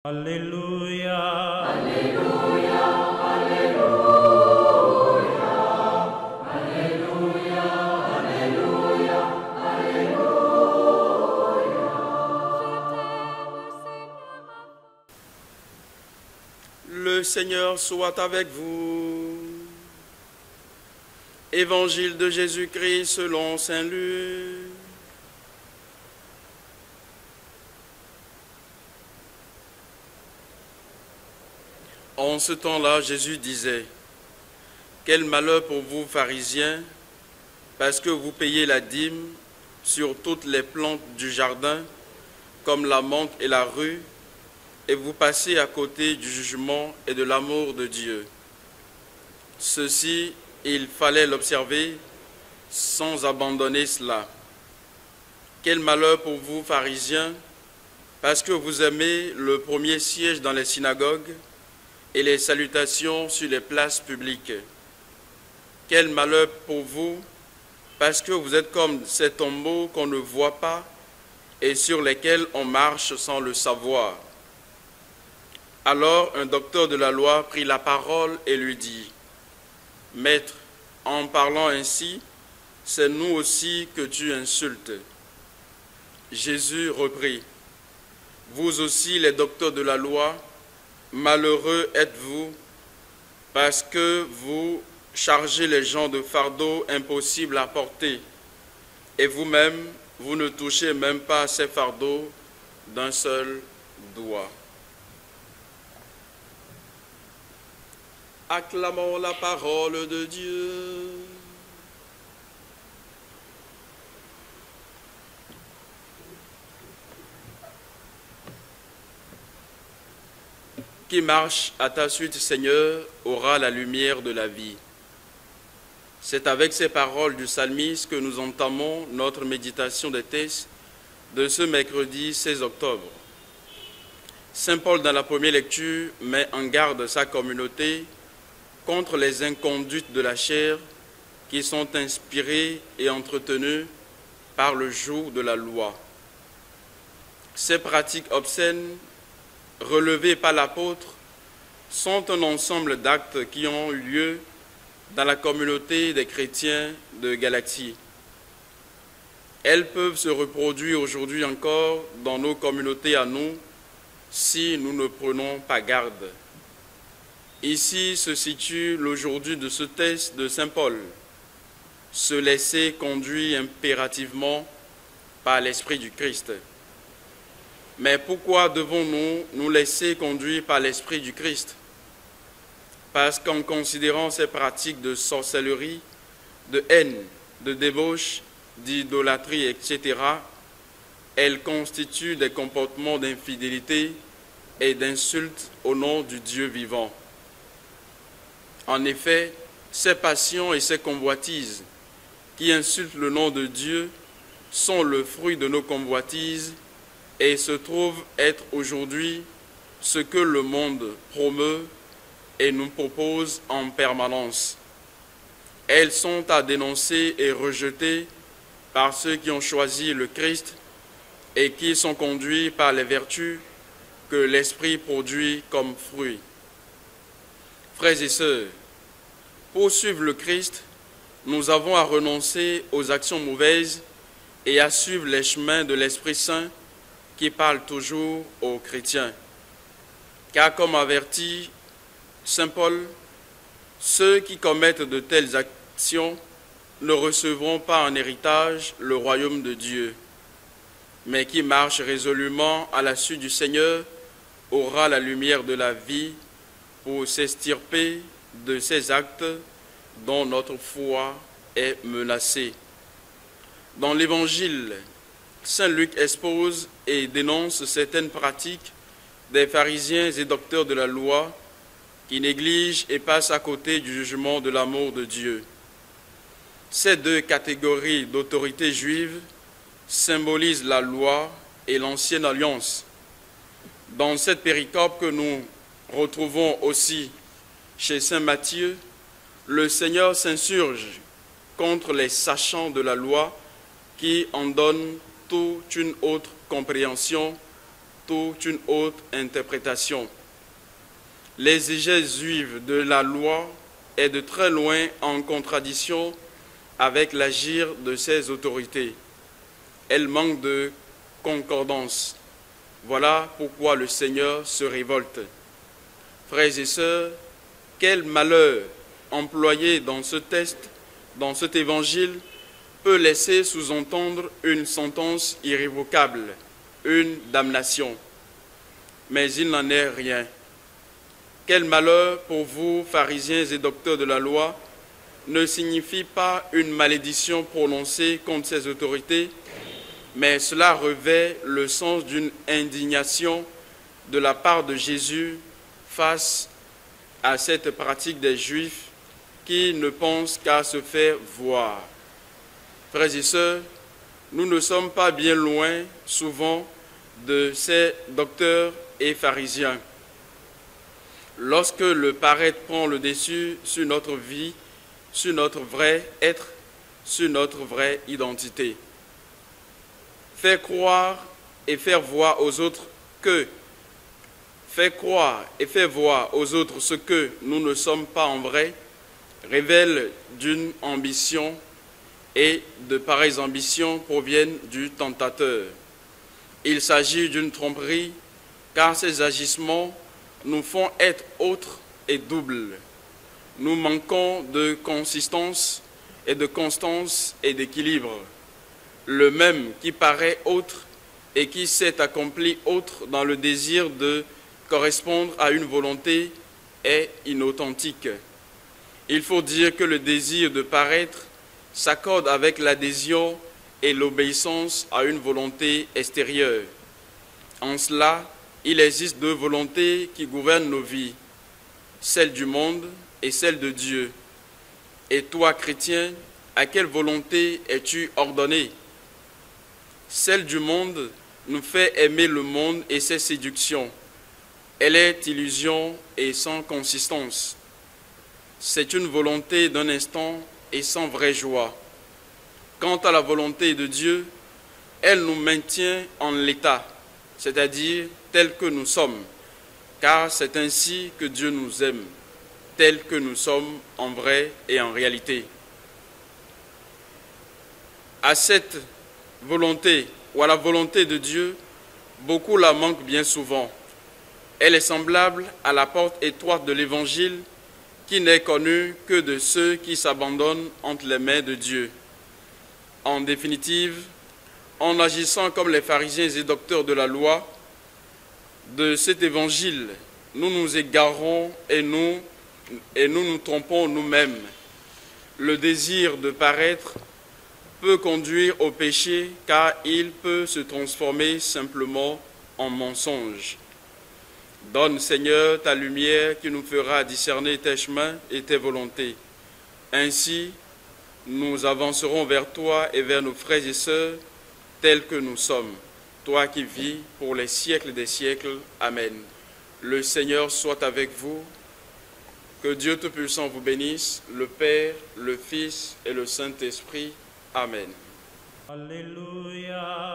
Alléluia. Alléluia, Alléluia, Alléluia, Alléluia, Alléluia. Le Seigneur soit avec vous. Évangile de Jésus-Christ selon saint Luc. En ce temps-là, Jésus disait: quel malheur pour vous, pharisiens, parce que vous payez la dîme sur toutes les plantes du jardin, comme la menthe et la rue, et vous passez à côté du jugement et de l'amour de Dieu. Ceci, il fallait l'observer sans abandonner cela. Quel malheur pour vous, pharisiens, parce que vous aimez le premier siège dans les synagogues et les salutations sur les places publiques. Quel malheur pour vous, parce que vous êtes comme ces tombeaux qu'on ne voit pas et sur lesquels on marche sans le savoir. Alors un docteur de la loi prit la parole et lui dit: Maître, en parlant ainsi, c'est nous aussi que tu insultes. Jésus reprit: Vous aussi les docteurs de la loi, malheureux êtes-vous, parce que vous chargez les gens de fardeaux impossibles à porter, et vous-même, vous ne touchez même pas ces fardeaux d'un seul doigt. Acclamons la parole de Dieu. Qui marche à ta suite, Seigneur, aura la lumière de la vie. C'est avec ces paroles du psalmiste que nous entamons notre méditation des textes de ce mercredi 16 octobre. Saint Paul, dans la première lecture, met en garde sa communauté contre les inconduites de la chair qui sont inspirées et entretenues par le joug de la loi. Ces pratiques obscènes relevés par l'apôtre sont un ensemble d'actes qui ont eu lieu dans la communauté des chrétiens de Galatie. Elles peuvent se reproduire aujourd'hui encore dans nos communautés à nous si nous ne prenons pas garde. Ici se situe l'aujourd'hui de ce texte de saint Paul: se laisser conduire impérativement par l'Esprit du Christ. Mais pourquoi devons-nous nous laisser conduire par l'Esprit du Christ? Parce qu'en considérant ces pratiques de sorcellerie, de haine, de débauche, d'idolâtrie, etc., elles constituent des comportements d'infidélité et d'insulte au nom du Dieu vivant. En effet, ces passions et ces convoitises qui insultent le nom de Dieu sont le fruit de nos convoitises et se trouvent être aujourd'hui ce que le monde promeut et nous propose en permanence. Elles sont à dénoncer et rejeter par ceux qui ont choisi le Christ et qui sont conduits par les vertus que l'Esprit produit comme fruits. Frères et sœurs, pour suivre le Christ, nous avons à renoncer aux actions mauvaises et à suivre les chemins de l'Esprit Saint qui parle toujours aux chrétiens. Car comme avertit saint Paul, ceux qui commettent de telles actions ne recevront pas en héritage le royaume de Dieu, mais qui marche résolument à la suite du Seigneur aura la lumière de la vie pour s'extirper de ces actes dont notre foi est menacée. Dans l'Évangile, saint Luc expose et dénonce certaines pratiques des pharisiens et docteurs de la loi qui négligent et passent à côté du jugement de l'amour de Dieu. Ces deux catégories d'autorités juives symbolisent la loi et l'ancienne alliance. Dans cette péricope que nous retrouvons aussi chez saint Matthieu, le Seigneur s'insurge contre les sachants de la loi qui en donnent toute une autre compréhension toute une autre interprétation. L'exégèse juive de la loi est de très loin en contradiction avec l'agir de ses autorités. Elle manque de concordance. Voilà pourquoi le Seigneur se révolte. Frères et sœurs, quel malheur employé dans ce texte, dans cet évangile, peut laisser sous-entendre une sentence irrévocable, une damnation. Mais il n'en est rien. Quel malheur pour vous, pharisiens et docteurs de la loi, ne signifie pas une malédiction prononcée contre ces autorités, mais cela revêt le sens d'une indignation de la part de Jésus face à cette pratique des Juifs qui ne pensent qu'à se faire voir. Frères et sœurs, nous ne sommes pas bien loin, souvent, de ces docteurs et pharisiens. Lorsque le paraître prend le dessus sur notre vie, sur notre vrai être, sur notre vraie identité. Faire croire et faire voir aux autres que, faire croire et faire voir aux autres ce que nous ne sommes pas en vrai, révèle d'une ambition, et de pareilles ambitions proviennent du tentateur. Il s'agit d'une tromperie, car ces agissements nous font être autres et doubles. Nous manquons de consistance et de constance et d'équilibre. Le même qui paraît autre et qui s'est accompli autre dans le désir de correspondre à une volonté est inauthentique. Il faut dire que le désir de paraître s'accorde avec l'adhésion et l'obéissance à une volonté extérieure. En cela, il existe deux volontés qui gouvernent nos vies, celle du monde et celle de Dieu. Et toi, chrétien, à quelle volonté es-tu ordonné? Celle du monde nous fait aimer le monde et ses séductions. Elle est illusion et sans consistance. C'est une volonté d'un instant et sans vraie joie. Quant à la volonté de Dieu, elle nous maintient en l'état, c'est-à-dire tel que nous sommes, car c'est ainsi que Dieu nous aime, tel que nous sommes en vrai et en réalité. À cette volonté ou à la volonté de Dieu, beaucoup la manquent bien souvent. Elle est semblable à la porte étroite de l'Évangile qui n'est connue que de ceux qui s'abandonnent entre les mains de Dieu. En définitive, en agissant comme les pharisiens et docteurs de la loi, de cet évangile, nous nous égarons et nous nous trompons nous-mêmes. Le désir de paraître peut conduire au péché car il peut se transformer simplement en mensonge. Donne, Seigneur, ta lumière qui nous fera discerner tes chemins et tes volontés. Ainsi, nous avancerons vers toi et vers nos frères et sœurs tels que nous sommes. Toi qui vis pour les siècles des siècles. Amen. Le Seigneur soit avec vous. Que Dieu Tout-Puissant vous bénisse, le Père, le Fils et le Saint-Esprit. Amen. Alléluia.